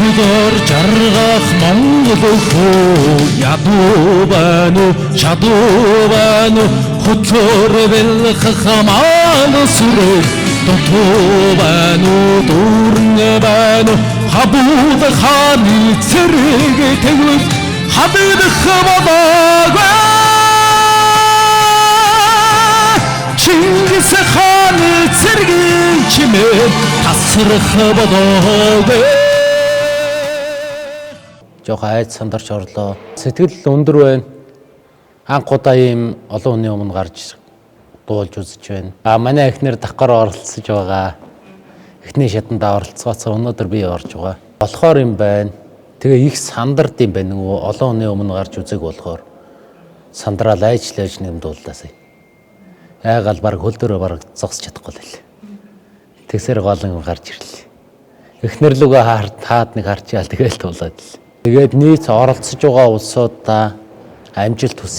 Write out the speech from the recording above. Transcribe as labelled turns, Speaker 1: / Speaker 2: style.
Speaker 1: Өглөөр жаргах Монгол хөө ядуу байна уу чадуу байна уу хөтлөөр бэлгэх хамаал сүрэг дутуу байна уу дүүрэн байна уу хабууд хааны цэрэг тэгвэл хабидах болоогүй Чингис хааны цэргийн чимээ тасрах болоогүй Жохоо айд сандарч орлоо. Сэтгэл өндөр байна. Анхудаа ийм олон хүний өмнө гарч дуулж үзэж байна. Манай эхнэр давхар оролцож байгаа. Эхний шатанда оролцгооцоо өнөөдөр би орж байгаа. Болохоор юм байна. Тэгээ их сандард юм байна. Олон хүний өмнө гарч үзэг болохоор сандраал айчлаач нэмдүүлдасаа. Айгаал баг хөл дөрөө баг зогсож чадахгүй л. Тэгсэр голон гарч ирлээ. Эхнэр лүгөө хаад нэг харчаал тэгэл туулаад л. Тэгээд нийт оролцож байгаа улсуудаа амжилт хүсье.